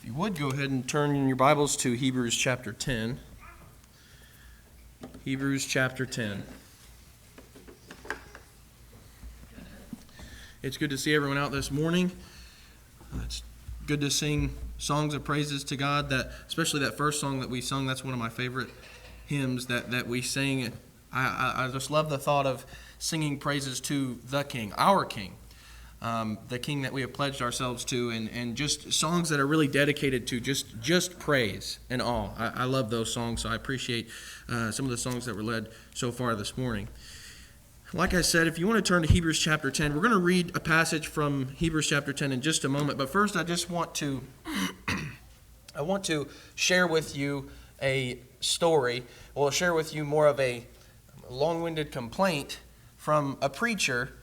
you would, go ahead and turn in your Bibles to Hebrews chapter 10. Hebrews chapter 10. It's good to see everyone out this morning. It's good to sing songs of praises to God, especially that first song that we sung. That's one of my favorite hymns that we sing. I just love the thought of singing praises to the King, our King. The King that we have pledged ourselves to, and just songs that are really dedicated to just praise and awe. I love those songs, so I appreciate some of the songs that were led so far this morning. Like I said, if you want to turn to Hebrews chapter 10, we're going to read a passage from Hebrews chapter 10 in just a moment. But first, I just want to share with you a story. Well, share with you more of a long-winded complaint from a preacher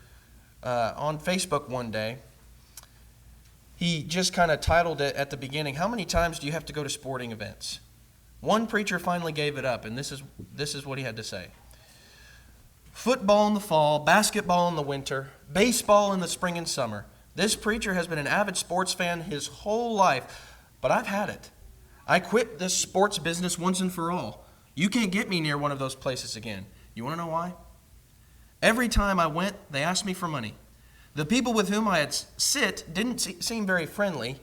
on Facebook one day. He just kind of titled it at the beginning, "How many times do you have to go to sporting events?" One preacher finally gave it up, and this is what he had to say. "Football in the fall, basketball in the winter, baseball in the spring and summer. This preacher has been an avid sports fan his whole life, but I've had it. I quit this sports business once and for all. You can't get me near one of those places again. You want to know why? Every time I went, they asked me for money. The people with whom I had sit didn't seem very friendly.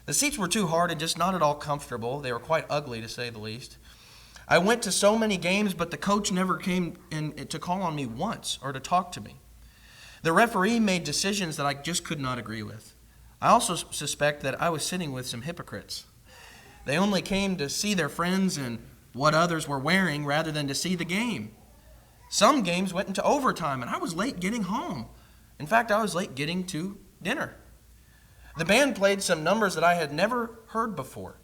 The seats were too hard and just not at all comfortable. They were quite ugly, to say the least. I went to so many games, but the coach never came in to call on me once or to talk to me. The referee made decisions that I just could not agree with. I also suspect that I was sitting with some hypocrites. They only came to see their friends and what others were wearing rather than to see the game. Some games went into overtime, and I was late getting home. In fact, I was late getting to dinner. The band played some numbers that I had never heard before.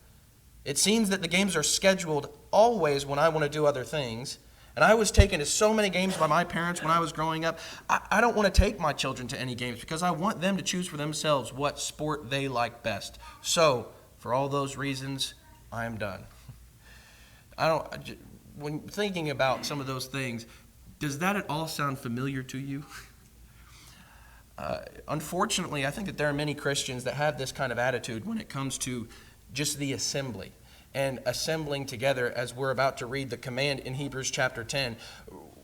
It seems that the games are scheduled always when I want to do other things, and I was taken to so many games by my parents when I was growing up. I don't want to take my children to any games because I want them to choose for themselves what sport they like best. So, for all those reasons, I am done." When thinking about some of those things, does that at all sound familiar to you? Unfortunately, I think that there are many Christians that have this kind of attitude when it comes to just the assembly and assembling together, as we're about to read the command in Hebrews chapter 10.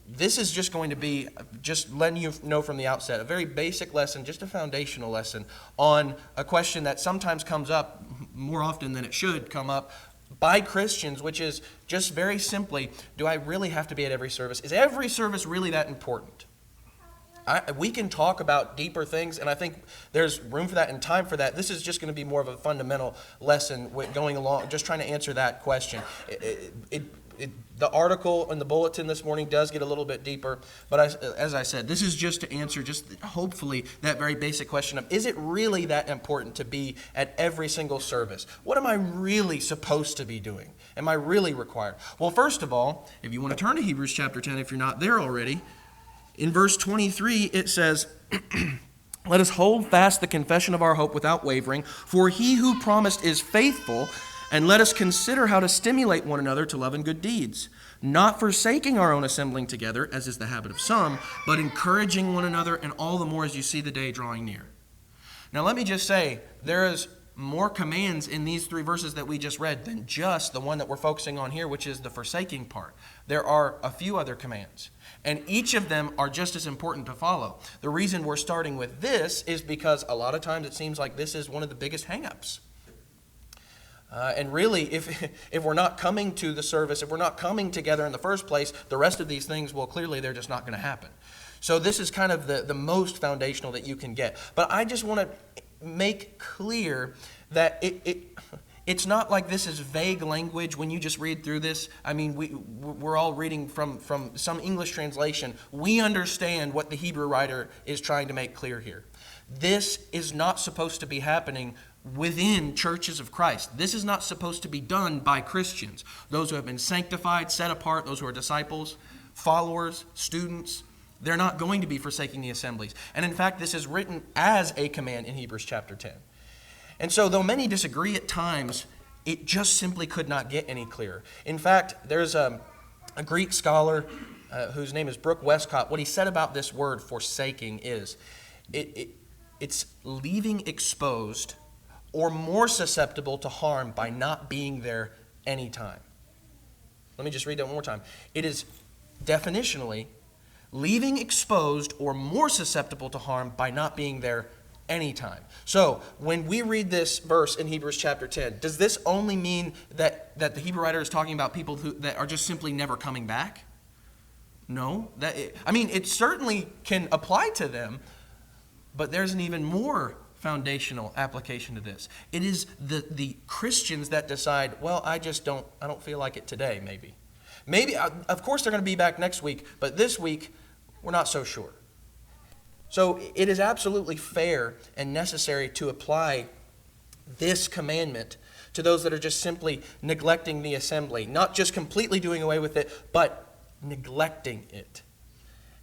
This is just going to be, just letting you know from the outset, a very basic lesson, just a foundational lesson on a question that sometimes comes up more often than it should come up by Christians, which is just very simply, do I really have to be at every service? Is every service really that important? We can talk about deeper things, and I think there's room for that and time for that. This is just going to be more of a fundamental lesson going along, just trying to answer that question. The article in the bulletin this morning does get a little bit deeper, but as I said, this is just to answer just hopefully that very basic question of, is it really that important to be at every single service? What am I really supposed to be doing? Am I really required? Well, first of all, if you want to turn to Hebrews chapter 10, if you're not there already, in verse 23 it says, "Let us hold fast the confession of our hope without wavering, for he who promised is faithful. And let us consider how to stimulate one another to love and good deeds, not forsaking our own assembling together, as is the habit of some, but encouraging one another, and all the more as you see the day drawing near." Now let me just say, there is more commands in these three verses that we just read than just the one that we're focusing on here, which is the forsaking part. There are a few other commands, and each of them are just as important to follow. The reason we're starting with this is because a lot of times it seems like this is one of the biggest hang-ups. And really, if we're not coming to the service, if we're not coming together in the first place, the rest of these things, well, clearly they're just not going to happen. So this is kind of the most foundational that you can get. But I just want to make clear that it's not like this is vague language when you just read through this. I mean, we're all reading from some English translation. We understand what the Hebrew writer is trying to make clear here. This is not supposed to be happening within churches of Christ. This is not supposed to be done by Christians, those who have been sanctified, set apart, those who are disciples, followers, students. They're not going to be forsaking the assemblies. And in fact, this is written as a command in Hebrews chapter 10. And so though many disagree at times, it just simply could not get any clearer. In fact, there's a Greek scholar whose name is Brooke Westcott. What he said about this word forsaking is it's leaving exposed or more susceptible to harm by not being there anytime. Let me just read that one more time. It is definitionally leaving exposed or more susceptible to harm by not being there anytime. So when we read this verse in Hebrews chapter 10, does this only mean that the Hebrew writer is talking about people that are just simply never coming back? No. It certainly can apply to them, but there's an even more foundational application to this. It is the Christians that decide, well, I don't feel like it today, maybe. Maybe, of course, they're going to be back next week, but this week, we're not so sure. So it is absolutely fair and necessary to apply this commandment to those that are just simply neglecting the assembly, not just completely doing away with it, but neglecting it.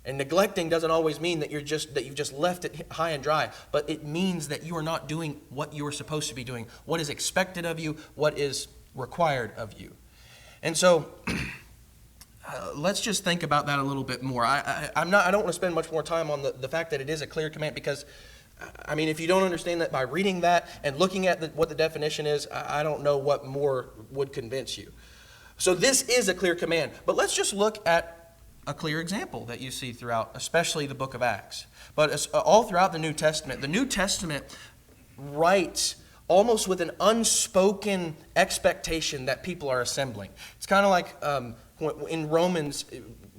And neglecting doesn't always mean that you've just left it high and dry, but it means that you are not doing what you are supposed to be doing, what is expected of you, what is required of you. And so let's just think about that a little bit more. I don't want to spend much more time on the fact that it is a clear command, because if you don't understand that by reading that and looking at what the definition is, I don't know what more would convince you. So this is a clear command, but let's just look at a clear example that you see throughout, especially the book of Acts. But all throughout the New Testament writes almost with an unspoken expectation that people are assembling. It's kind of like in Romans.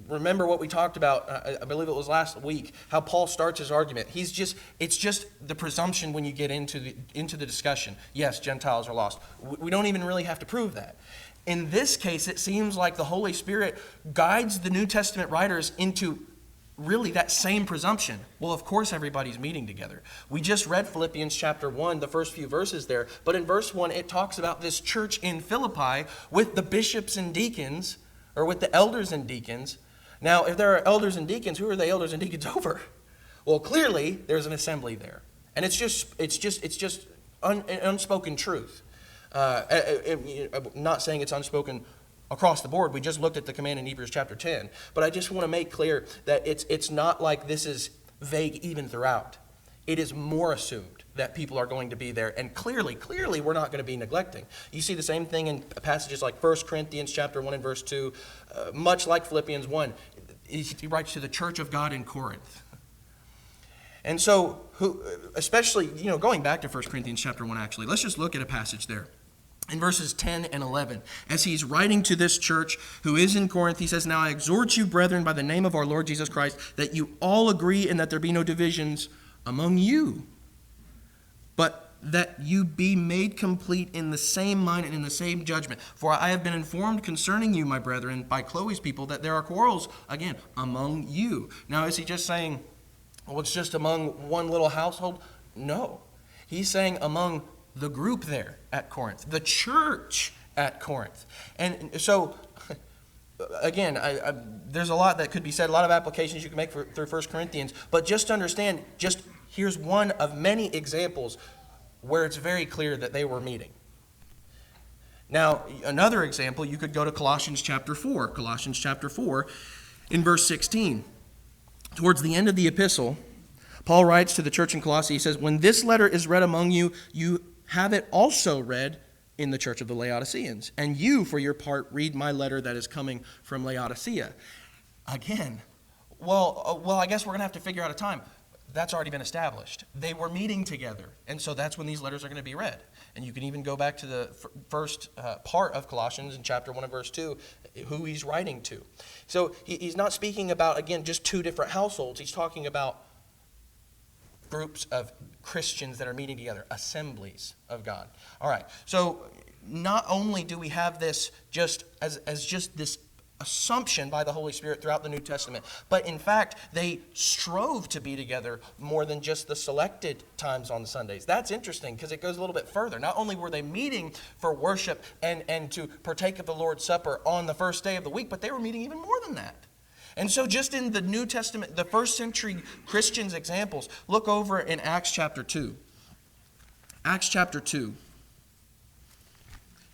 Remember what we talked about, I believe it was last week, how Paul starts his argument. It's just the presumption when you get into the discussion. Yes, Gentiles are lost. We don't even really have to prove that. In this case, it seems like the Holy Spirit guides the New Testament writers into really that same presumption. Well, of course, everybody's meeting together. We just read Philippians chapter 1, the first few verses there. But in verse 1, it talks about this church in Philippi with the bishops and deacons, or with the elders and deacons. Now, if there are elders and deacons, who are the elders and deacons over? Well, clearly, there's an assembly there. And it's just unspoken truth. I'm not saying it's unspoken across the board. We just looked at the command in Hebrews chapter 10. But I just want to make clear that it's not like this is vague even throughout. It is more assumed that people are going to be there. And clearly, we're not going to be neglecting. You see the same thing in passages like 1 Corinthians chapter 1 and verse 2. Much like Philippians 1, he writes to the church of God in Corinth. And so, especially, going back to 1 Corinthians chapter 1 actually, let's just look at a passage there. In verses 10 and 11, as he's writing to this church who is in Corinth, he says, "Now I exhort you, brethren, by the name of our Lord Jesus Christ, that you all agree and that there be no divisions among you, but that you be made complete in the same mind and in the same judgment. For I have been informed concerning you, my brethren, by Chloe's people, that there are quarrels, again, among you." Now, is he just saying, well, it's just among one little household? No. He's saying among the group there at Corinth, the church at Corinth. And so, again, there's a lot that could be said, a lot of applications you can make through 1 Corinthians, but just understand, here's one of many examples where it's very clear that they were meeting. Now, another example, you could go to Colossians chapter 4. Colossians chapter 4 in verse 16. Towards the end of the epistle, Paul writes to the church in Colossae, he says, "When this letter is read among you, you have it also read in the church of the Laodiceans. And you, for your part, read my letter that is coming from Laodicea." Again, well, I guess we're going to have to figure out a time. That's already been established. They were meeting together, and so that's when these letters are going to be read. And you can even go back to the first part of Colossians in chapter 1 and verse 2, who he's writing to. So he's not speaking about, again, just two different households. He's talking about groups of Christians that are meeting together, assemblies of God. All right, so not only do we have this just as just this assumption by the Holy Spirit throughout the New Testament, but in fact, they strove to be together more than just the selected times on Sundays. That's interesting because it goes a little bit further. Not only were they meeting for worship and to partake of the Lord's Supper on the first day of the week, but they were meeting even more than that. And so just in the New Testament, the first century Christians' examples, look over in Acts chapter 2. Acts chapter 2.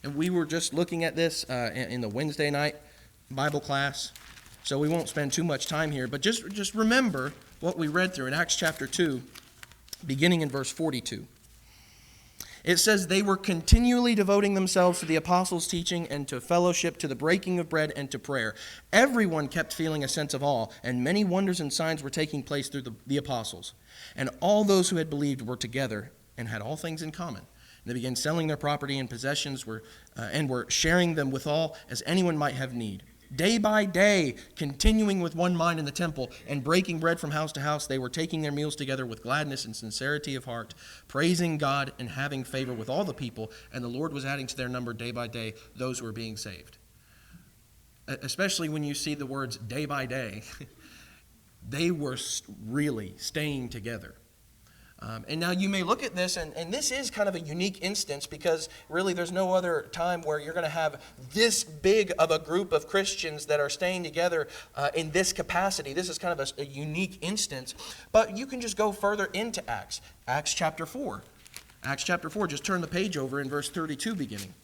And we were just looking at this in the Wednesday night Bible class, so we won't spend too much time here. But just remember what we read through in Acts chapter 2, beginning in verse 42. It says they were continually devoting themselves to the apostles' teaching and to fellowship, to the breaking of bread and to prayer. Everyone kept feeling a sense of awe, and many wonders and signs were taking place through the apostles. And all those who had believed were together and had all things in common. And they began selling their property and possessions and were sharing them with all as anyone might have need. Day by day, continuing with one mind in the temple and breaking bread from house to house, they were taking their meals together with gladness and sincerity of heart, praising God and having favor with all the people, and the Lord was adding to their number day by day those who were being saved. Especially when you see the words day by day, they were really staying together. And now you may look at this, and this is kind of a unique instance because really there's no other time where you're going to have this big of a group of Christians that are staying together in this capacity. This is kind of a unique instance. But you can just go further into Acts. Acts chapter 4. Acts chapter 4, just turn the page over in verse 32 beginning.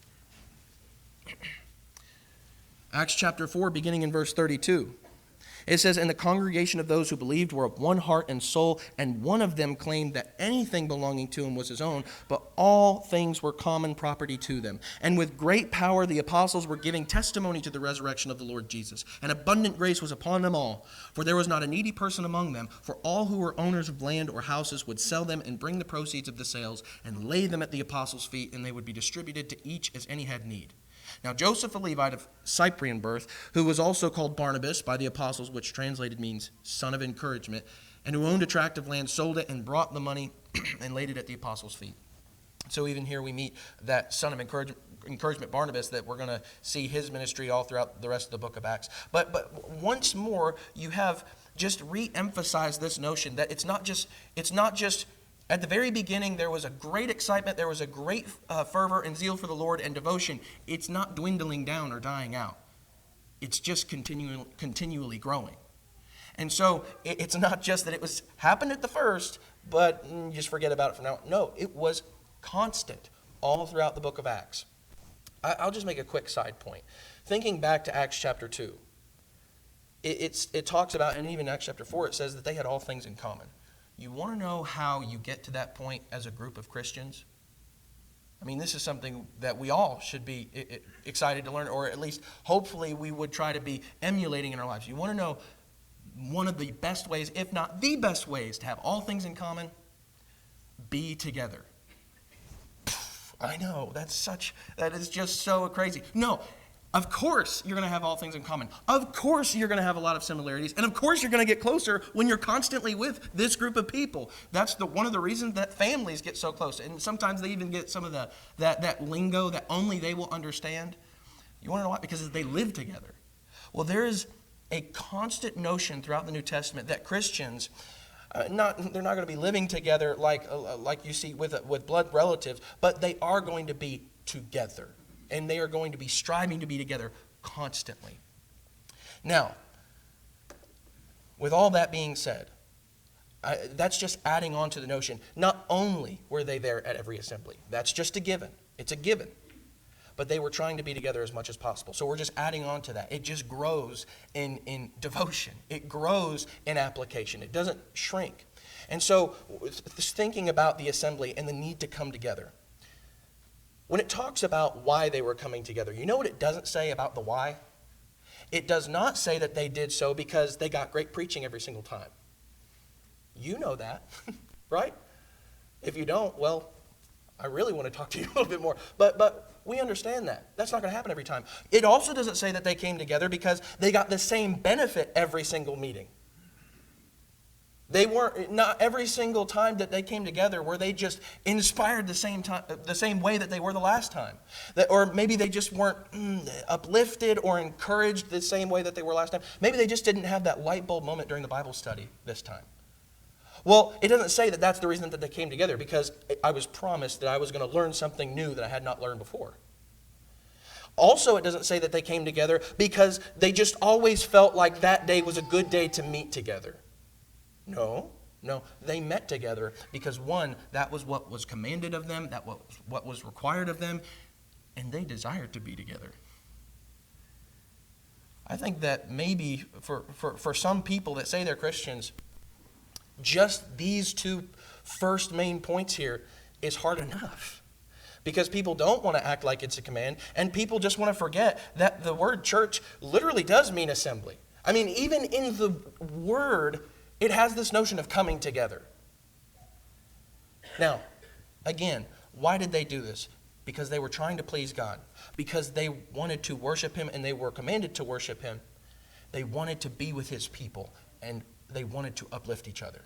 Acts chapter 4, beginning in verse 32. It says, "And the congregation of those who believed were of one heart and soul, and one of them claimed that anything belonging to him was his own, but all things were common property to them. And with great power the apostles were giving testimony to the resurrection of the Lord Jesus. And abundant grace was upon them all. For there was not a needy person among them, for all who were owners of land or houses would sell them and bring the proceeds of the sales and lay them at the apostles' feet, and they would be distributed to each as any had need. Now Joseph, a Levite of Cyprian birth, who was also called Barnabas by the apostles, which translated means son of encouragement, and who owned a tract of land, sold it and brought the money and laid it at the apostles' feet." So even here we meet that son of encouragement, Barnabas, that we're going to see his ministry all throughout the rest of the book of Acts. But once more, you have just re-emphasized this notion that it's not just at the very beginning, there was a great excitement, there was a great fervor and zeal for the Lord and devotion. It's not dwindling down or dying out. It's just continually growing. And so it's not just that it was happened at the first, but you just forget about it from now on. No, it was constant all throughout the book of Acts. I'll just make a quick side point. Thinking back to Acts chapter 2, it talks about, and even Acts chapter 4, it says that they had all things in common. You want to know how you get to that point as a group of Christians? I mean, this is something that we all should be excited to learn, or at least hopefully we would try to be emulating in our lives. You want to know one of the best ways, if not the best ways, to have all things in common? Be together. I know, that is just so crazy. No. Of course you're going to have all things in common. Of course you're going to have a lot of similarities. And of course you're going to get closer when you're constantly with this group of people. That's one of the reasons that families get so close. And sometimes they even get some of that lingo that only they will understand. You want to know why? Because they live together. Well, there is a constant notion throughout the New Testament that Christians, they're not going to be living together like you see with blood relatives, but they are going to be together. And they are going to be striving to be together constantly. Now, with all that being said, that's just adding on to the notion. Not only were they there at every assembly. That's just a given. It's a given. But they were trying to be together as much as possible. So we're just adding on to that. It just grows in devotion. It grows in application. It doesn't shrink. And so thinking about the assembly and the need to come together. When it talks about why they were coming together, you know what it doesn't say about the why? It does not say that they did so because they got great preaching every single time. You know that, right? If you don't, well, I really want to talk to you a little bit more. But we understand that. That's not going to happen every time. It also doesn't say that they came together because they got the same benefit every single meeting. They weren't, not every single time that they came together were they just inspired the same way that they were the last time. Or maybe they just weren't uplifted or encouraged the same way that they were last time. Maybe they just didn't have that light bulb moment during the Bible study this time. Well, it doesn't say that that's the reason that they came together, because I was promised that I was going to learn something new that I had not learned before. Also, it doesn't say that they came together because they just always felt like that day was a good day to meet together. No, they met together because, one, that was what was commanded of them, that was what was required of them, and they desired to be together. I think that maybe for some people that say they're Christians, just these two first main points here is hard enough. because people don't want to act like it's a command, and people just want to forget that the word church literally does mean assembly. I mean, even in the word, it has this notion of coming together. Now, again, why did they do this? Because they were trying to please God. Because they wanted to worship Him and they were commanded to worship Him. They wanted to be with His people and they wanted to uplift each other.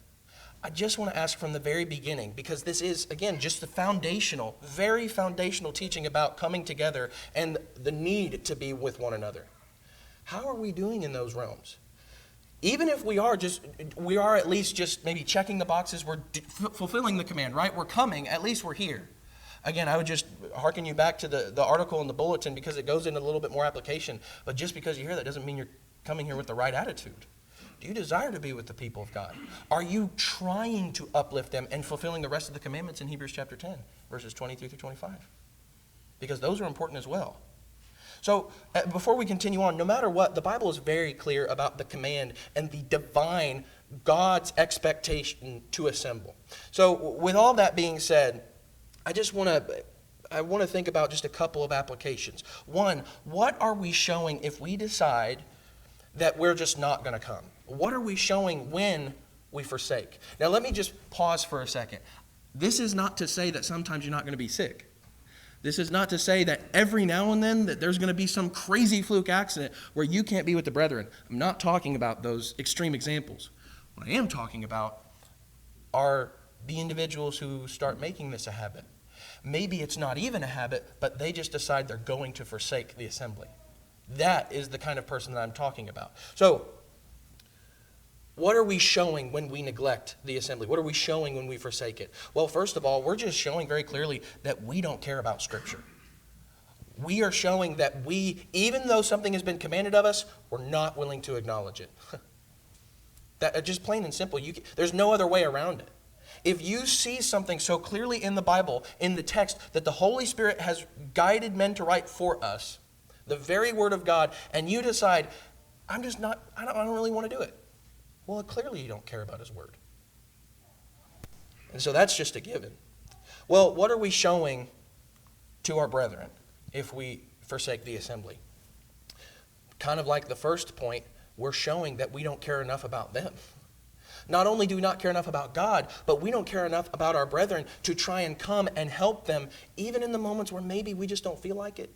I just want to ask from the very beginning, because this is, again, just the foundational, very foundational teaching about coming together and the need to be with one another. How are we doing in those realms? Even if we are at least just maybe checking the boxes, we're fulfilling the command, right? We're coming, at least we're here. Again, I would just hearken you back to the article in the bulletin because it goes into a little bit more application. But just because you hear that doesn't mean you're coming here with the right attitude. Do you desire to be with the people of God? Are you trying to uplift them and fulfilling the rest of the commandments in Hebrews chapter 10, verses 23 through 25? Because those are important as well. So before we continue on, no matter what, the Bible is very clear about the command and the divine God's expectation to assemble. So with all that being said, I want to think about just a couple of applications. One, what are we showing if we decide that we're just not going to come? What are we showing when we forsake? Now let me just pause for a second. This is not to say that sometimes you're not going to be sick. This is not to say that every now and then that there's going to be some crazy fluke accident where you can't be with the brethren. I'm not talking about those extreme examples. What I am talking about are the individuals who start making this a habit. Maybe it's not even a habit, but they just decide they're going to forsake the assembly. That is the kind of person that I'm talking about. So, what are we showing when we neglect the assembly? What are we showing when we forsake it? Well, first of all, we're just showing very clearly that we don't care about Scripture. We are showing that we, even though something has been commanded of us, we're not willing to acknowledge it. That just plain and simple. There's no other way around it. If you see something so clearly in the Bible, in the text, that the Holy Spirit has guided men to write for us, the very Word of God, and you decide, I don't really want to do it. Well, clearly you don't care about His Word. And so that's just a given. Well, what are we showing to our brethren if we forsake the assembly? Kind of like the first point, we're showing that we don't care enough about them. Not only do we not care enough about God, but we don't care enough about our brethren to try and come and help them, even in the moments where maybe we just don't feel like it.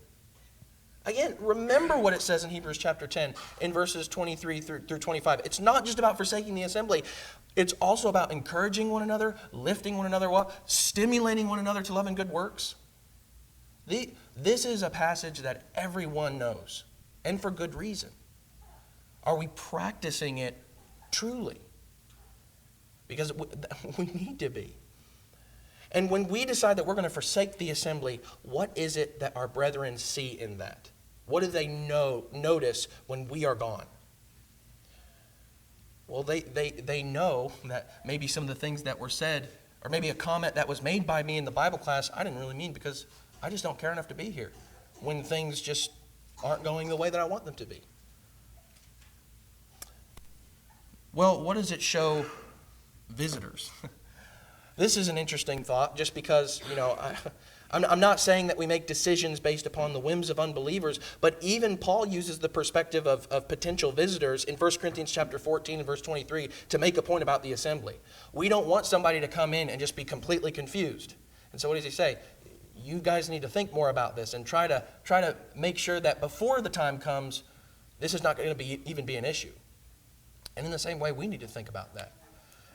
Again, remember what it says in Hebrews chapter 10 in verses 23 through 25. It's not just about forsaking the assembly. It's also about encouraging one another, lifting one another up, stimulating one another to love and good works. This is a passage that everyone knows, and for good reason. Are we practicing it truly? Because we need to be. And when we decide that we're going to forsake the assembly, what is it that our brethren see in that? What do they notice when we are gone? Well, they know that maybe some of the things that were said, or maybe a comment that was made by me in the Bible class, I didn't really mean because I just don't care enough to be here when things just aren't going the way that I want them to be. Well, what does it show visitors? This is an interesting thought, just because, I'm not saying that we make decisions based upon the whims of unbelievers, but even Paul uses the perspective of potential visitors in 1 Corinthians chapter 14 and verse 23 to make a point about the assembly. We don't want somebody to come in and just be completely confused. And so what does he say? You guys need to think more about this and try to make sure that before the time comes, this is not going to even be an issue. And in the same way, we need to think about that.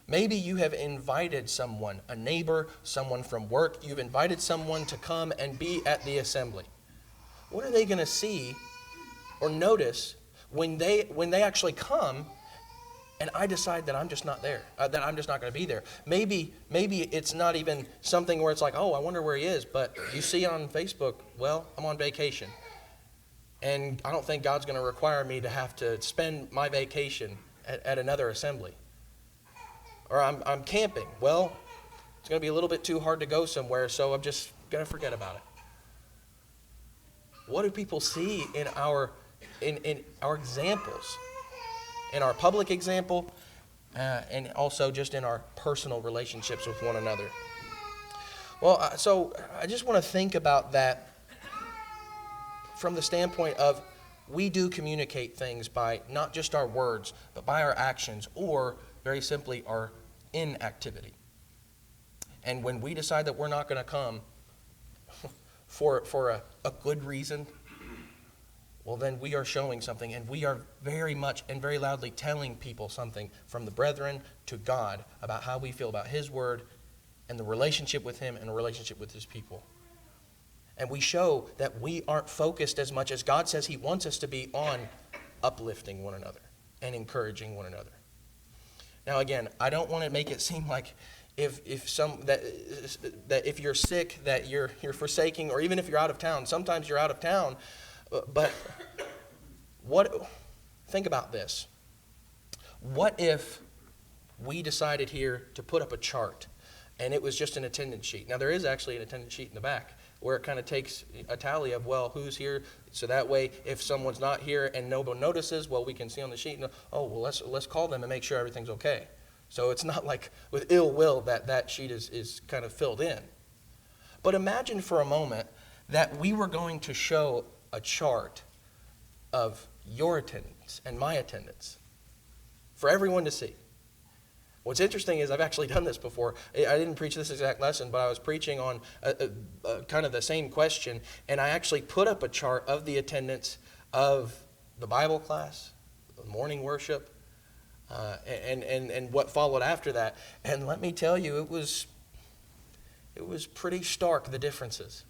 Maybe you have invited someone, a neighbor, someone from work. You've invited someone to come and be at the assembly. What are they going to see or notice when they actually come and I decide that I'm just not there, that I'm just not going to be there? Maybe it's not even something where it's like, oh, I wonder where he is. But you see on Facebook, well, I'm on vacation. And I don't think God's going to require me to have to spend my vacation at another assembly. Or I'm camping. Well, it's going to be a little bit too hard to go somewhere, so I'm just going to forget about it. What do people see in our examples? In our public example, and also just in our personal relationships with one another. Well, so I just want to think about that from the standpoint of we do communicate things by not just our words, but by our actions, or very simply, our inactivity. And when we decide that we're not going to come for a good reason, well, then we are showing something, and we are very much and very loudly telling people something from the brethren to God about how we feel about His Word and the relationship with Him and the relationship with His people. And we show that we aren't focused as much as God says He wants us to be on uplifting one another and encouraging one another. Now, again, I don't want to make it seem like if if you're sick that you're forsaking, or even if you're out of town. Sometimes you're out of town, but think about this. What if we decided here to put up a chart and it was just an attendance sheet? Now, there is actually an attendance sheet in the back where it kind of takes a tally of, well, who's here, so that way if someone's not here and nobody notices, well, we can see on the sheet, let's call them and make sure everything's okay. So it's not like with ill will that sheet is kind of filled in. But imagine for a moment that we were going to show a chart of your attendance and my attendance for everyone to see. What's interesting is I've actually done this before. I didn't preach this exact lesson, but I was preaching on kind of the same question, and I actually put up a chart of the attendance of the Bible class, the morning worship, and what followed after that. And let me tell you, it was pretty stark, the differences.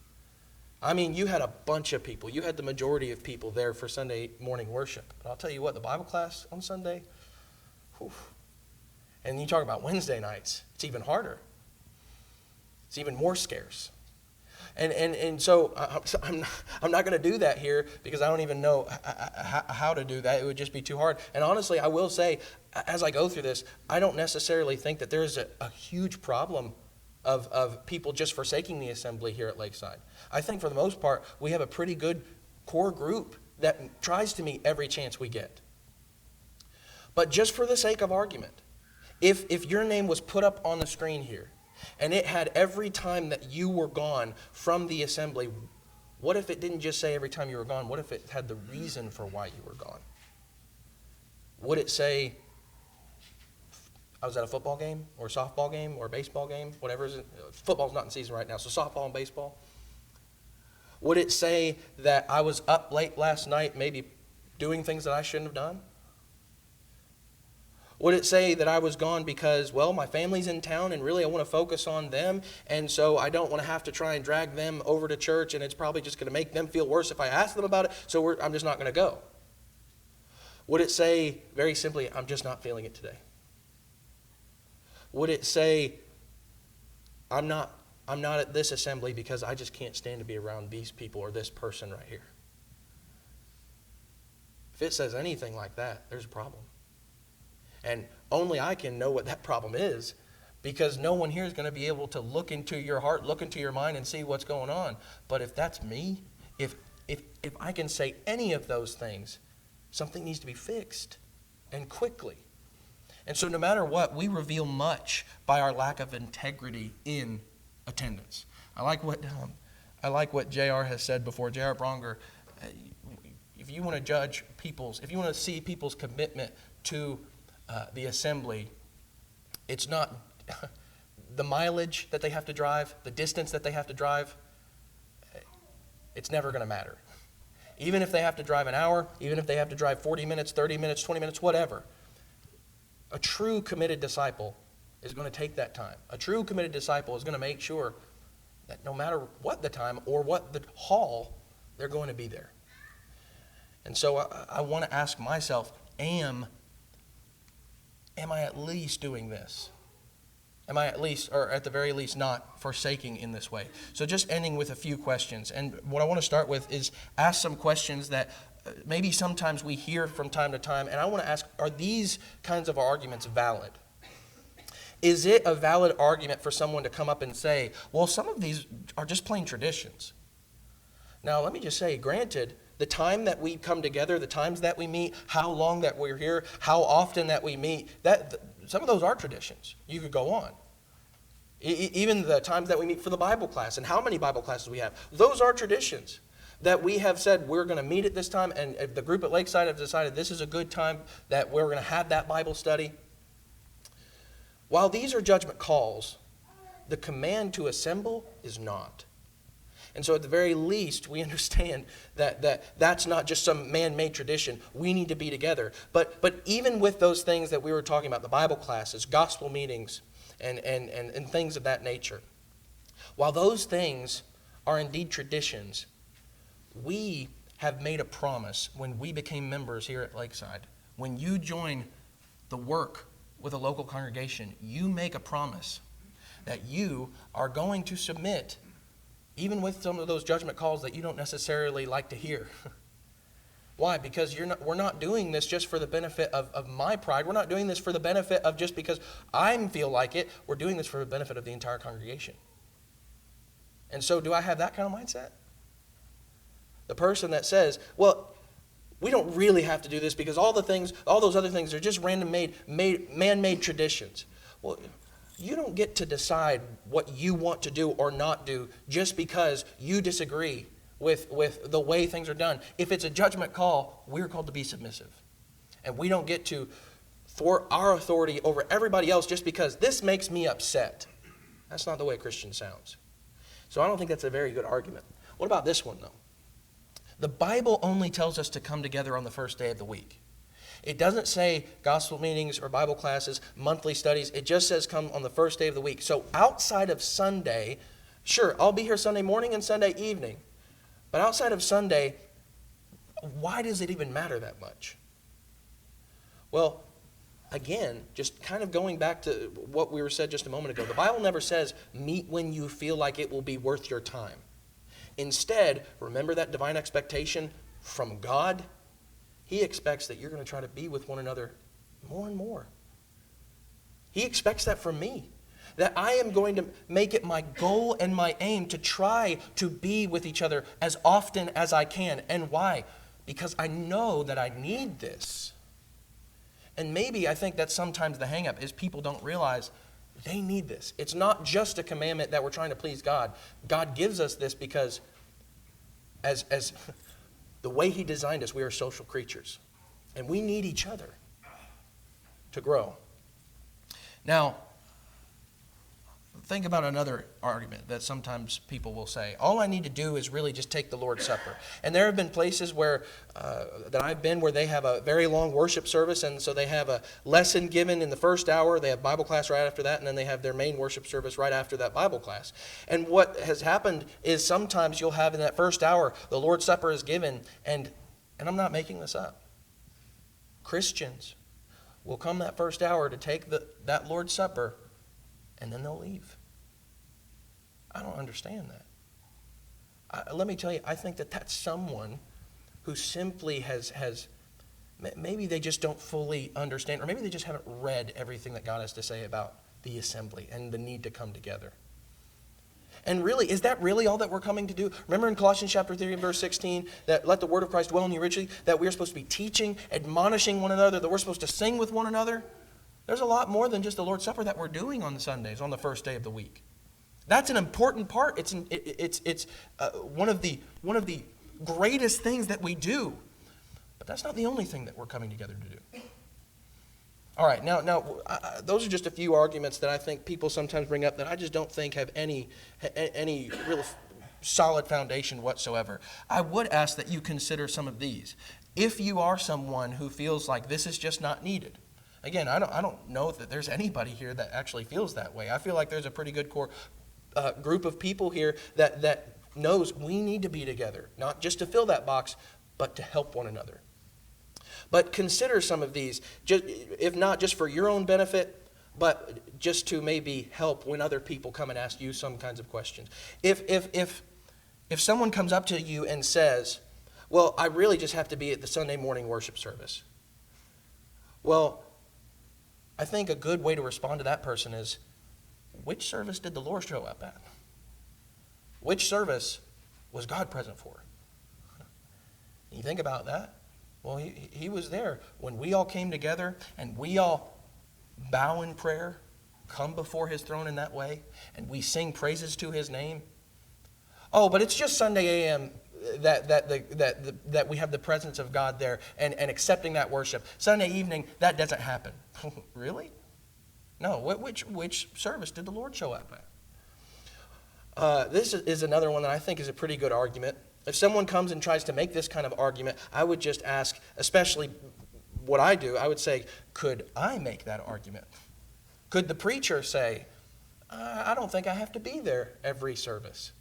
I mean, you had a bunch of people. You had the majority of people there for Sunday morning worship. But I'll tell you what, the Bible class on Sunday, whew. And you talk about Wednesday nights, it's even harder. It's even more scarce. And so I'm not going to do that here because I don't even know how to do that. It would just be too hard. And honestly, I will say, as I go through this, I don't necessarily think that there's a huge problem of people just forsaking the assembly here at Lakeside. I think for the most part, we have a pretty good core group that tries to meet every chance we get. But just for the sake of argument, if your name was put up on the screen here, and it had every time that you were gone from the assembly, what if it didn't just say every time you were gone? What if it had the reason for why you were gone? Would it say, I was at a football game, or a softball game, or a baseball game, whatever it is? Football's not in season right now, so softball and baseball. Would it say that I was up late last night, maybe doing things that I shouldn't have done? Would it say that I was gone because, well, my family's in town and really I want to focus on them, and so I don't want to have to try and drag them over to church, and it's probably just going to make them feel worse if I ask them about it, so I'm just not going to go? Would it say, very simply, I'm just not feeling it today? Would it say, I'm not at this assembly because I just can't stand to be around these people or this person right here? If it says anything like that, there's a problem. And only I can know what that problem is, because no one here is going to be able to look into your heart, look into your mind, and see what's going on. But if that's me, if I can say any of those things, something needs to be fixed, and quickly. And so no matter what, we reveal much by our lack of integrity in attendance. I like what J.R. has said before. J.R. Bronger, if you want to judge if you want to see people's commitment to the assembly, it's not the mileage that they have to drive, the distance that they have to drive. It's never going to matter. Even if they have to drive an hour, even if they have to drive 40 minutes, 30 minutes, 20 minutes, whatever. A true committed disciple is going to take that time. A true committed disciple is going to make sure that no matter what the time or what the hall, they're going to be there. And so I want to ask myself, am I at least doing this? Am I at least, or at the very least, not forsaking in this way? So just ending with a few questions. And what I want to start with is ask some questions that maybe sometimes we hear from time to time. And I want to ask, are these kinds of arguments valid? Is it a valid argument for someone to come up and say, well, some of these are just plain traditions? Now, let me just say, granted, the time that we come together, the times that we meet, how long that we're here, how often that we meet, some of those are traditions. You could go on. Even the times that we meet for the Bible class and how many Bible classes we have. Those are traditions that we have said we're going to meet at this time, and if the group at Lakeside have decided this is a good time that we're going to have that Bible study. While these are judgment calls, the command to assemble is not. And so at the very least, we understand that's not just some man-made tradition. We need to be together. But even with those things that we were talking about, the Bible classes, gospel meetings, and things of that nature, while those things are indeed traditions, we have made a promise when we became members here at Lakeside. When you join the work with a local congregation, you make a promise that you are going to submit, even with some of those judgment calls that you don't necessarily like to hear. Why? Because we're not doing this just for the benefit of my pride. We're not doing this for the benefit of just because I feel like it. We're doing this for the benefit of the entire congregation. And so do I have that kind of mindset? The person that says, well, we don't really have to do this because all those other things are just random man-made traditions. Well, you don't get to decide what you want to do or not do just because you disagree with the way things are done. If it's a judgment call, we're called to be submissive. And we don't get to thwart our authority over everybody else just because this makes me upset. That's not the way a Christian sounds. So I don't think that's a very good argument. What about this one, though? The Bible only tells us to come together on the first day of the week. It doesn't say gospel meetings or Bible classes, monthly studies. It just says come on the first day of the week. So outside of Sunday, sure, I'll be here Sunday morning and Sunday evening. But outside of Sunday, why does it even matter that much? Well, again, just kind of going back to what we were said just a moment ago, the Bible never says meet when you feel like it will be worth your time. Instead, remember that divine expectation from God? He expects that you're going to try to be with one another more and more. He expects that from me. That I am going to make it my goal and my aim to try to be with each other as often as I can. And why? Because I know that I need this. And maybe I think that sometimes the hang-up is people don't realize they need this. It's not just a commandment that we're trying to please God. God gives us this because as the way He designed us, we are social creatures. And we need each other to grow. Now, think about another argument that sometimes people will say. All I need to do is really just take the Lord's Supper. And there have been places where that I've been where they have a very long worship service, and so they have a lesson given in the first hour, they have Bible class right after that, and then they have their main worship service right after that Bible class. And what has happened is sometimes you'll have in that first hour, the Lord's Supper is given, and I'm not making this up. Christians will come that first hour to take that Lord's Supper, and then they'll leave. I don't understand that. Let me tell you, I think that that's someone who simply has, maybe they just don't fully understand, or maybe they just haven't read everything that God has to say about the assembly and the need to come together. And really, is that really all that we're coming to do? Remember in Colossians chapter 3 and verse 16, that let the word of Christ dwell in you richly, that we're supposed to be teaching, admonishing one another, that we're supposed to sing with one another? There's a lot more than just the Lord's Supper that we're doing on the Sundays, on the first day of the week. That's an important part. It's one of the greatest things that we do. But that's not the only thing that we're coming together to do. All right, now those are just a few arguments that I think people sometimes bring up that I just don't think have any real solid foundation whatsoever. I would ask that you consider some of these. If you are someone who feels like this is just not needed, again, I don't know that there's anybody here that actually feels that way. I feel like there's a pretty good core group of people here that knows we need to be together, not just to fill that box, but to help one another. But consider some of these, just, if not just for your own benefit, but just to maybe help when other people come and ask you some kinds of questions. If someone comes up to you and says, well, I really just have to be at the Sunday morning worship service. Well, I think a good way to respond to that person is, which service did the Lord show up at? Which service was God present for? You think about that. Well, he was there when we all came together and we all bow in prayer come before his throne in that way and we sing praises to his name. Oh, but it's just Sunday a.m. that we have the presence of God there and accepting that worship. Sunday evening, that doesn't happen. Really? No. Which service did the Lord show up at? This is another one that I think is a pretty good argument. If someone comes and tries to make this kind of argument, I would just ask, especially what I do, I would say, could I make that argument? Could the preacher say, I don't think I have to be there every service?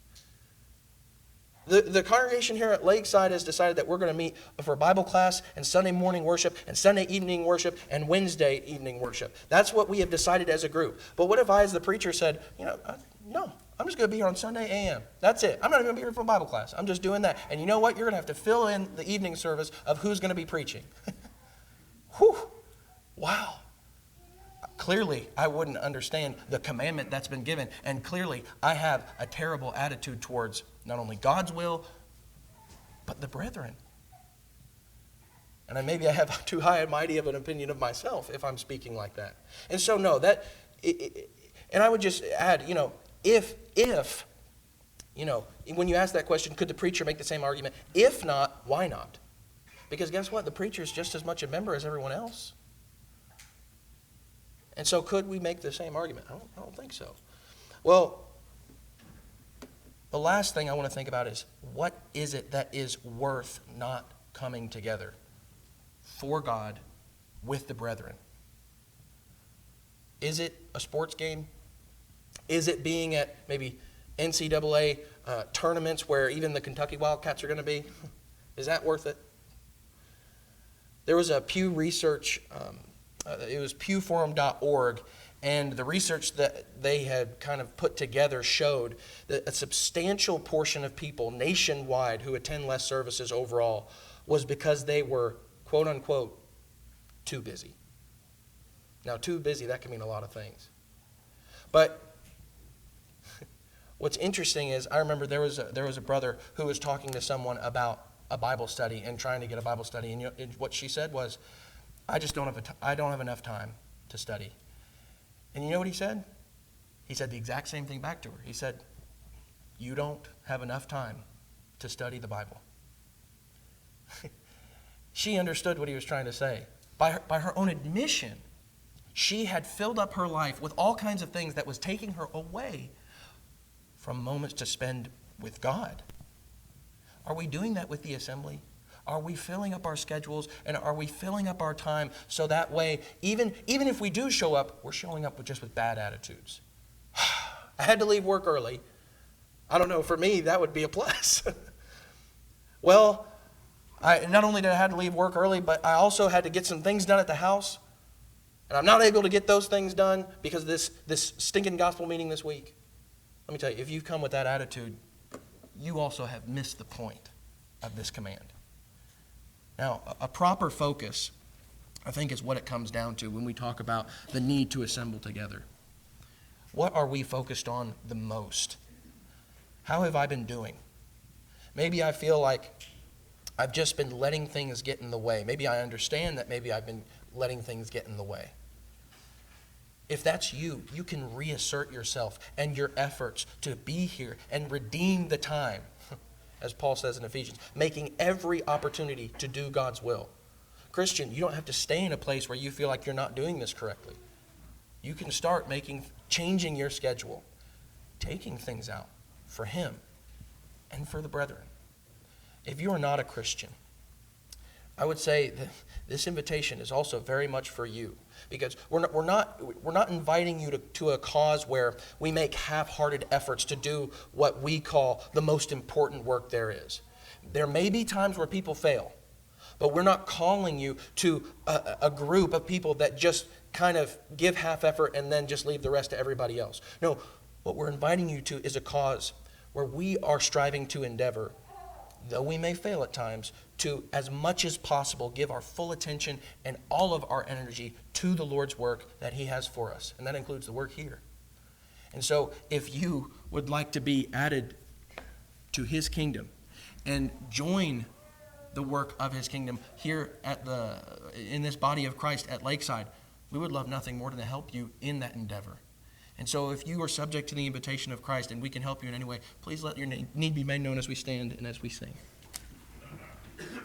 The congregation here at Lakeside has decided that we're going to meet for Bible class and Sunday morning worship and Sunday evening worship and Wednesday evening worship. That's what we have decided as a group. But what if I, as the preacher, said, no, I'm just going to be here on Sunday a.m. That's it. I'm not even going to be here for Bible class. I'm just doing that. And you know what? You're going to have to fill in the evening service of who's going to be preaching. Whew. Wow. Clearly, I wouldn't understand the commandment that's been given. And clearly, I have a terrible attitude towards not only God's will, but the brethren. And maybe I have too high and mighty of an opinion of myself if I'm speaking like that. And so, no, and I would just add, if, when you ask that question, could the preacher make the same argument? If not, why not? Because guess what? The preacher is just as much a member as everyone else. And so could we make the same argument? I don't think so. Well, the last thing I want to think about is, what is it that is worth not coming together for God with the brethren? Is it a sports game? Is it being at maybe NCAA tournaments where even the Kentucky Wildcats are going to be? Is that worth it? There was a Pew Research, it was pewforum.org, and the research that they had kind of put together showed that a substantial portion of people nationwide who attend less services overall was because they were, quote unquote, too busy. Now, too busy, that can mean a lot of things. But what's interesting is, I remember there was a brother who was talking to someone about a Bible study and trying to get a Bible study, and what she said was, I don't have enough time to study. And you know what he said? He said the exact same thing back to her. He said, you don't have enough time to study the Bible. She understood what he was trying to say. By her own admission, she had filled up her life with all kinds of things that was taking her away from moments to spend with God. Are we doing that with the assembly? Are we filling up our schedules, and are we filling up our time so that way, even if we do show up, we're showing up with bad attitudes? I had to leave work early. I don't know, for me, that would be a plus. Well, not only did I have to leave work early, but I also had to get some things done at the house. And I'm not able to get those things done because of this stinking gospel meeting this week. Let me tell you, if you've come with that attitude, you also have missed the point of this command. Now, a proper focus, I think, is what it comes down to when we talk about the need to assemble together. What are we focused on the most? How have I been doing? Maybe I feel like I've just been letting things get in the way. Maybe I understand that maybe I've been letting things get in the way. If that's you, you can reassert yourself and your efforts to be here and redeem the time, as Paul says in Ephesians, making every opportunity to do God's will. Christian, you don't have to stay in a place where you feel like you're not doing this correctly. You can start changing your schedule, taking things out for Him and for the brethren. If you are not a Christian, I would say that this invitation is also very much for you, because we're not inviting you to a cause where we make half-hearted efforts to do what we call the most important work there is. There may be times where people fail, but we're not calling you to a group of people that just kind of give half effort and then just leave the rest to everybody else. No, what we're inviting you to is a cause where we are striving to endeavor, though we may fail at times, to, as much as possible, give our full attention and all of our energy to the Lord's work that He has for us. And that includes the work here. And so if you would like to be added to His kingdom and join the work of His kingdom here in this body of Christ at Lakeside, we would love nothing more than to help you in that endeavor. And so if you are subject to the invitation of Christ and we can help you in any way, please let your need be made known as we stand and as we sing.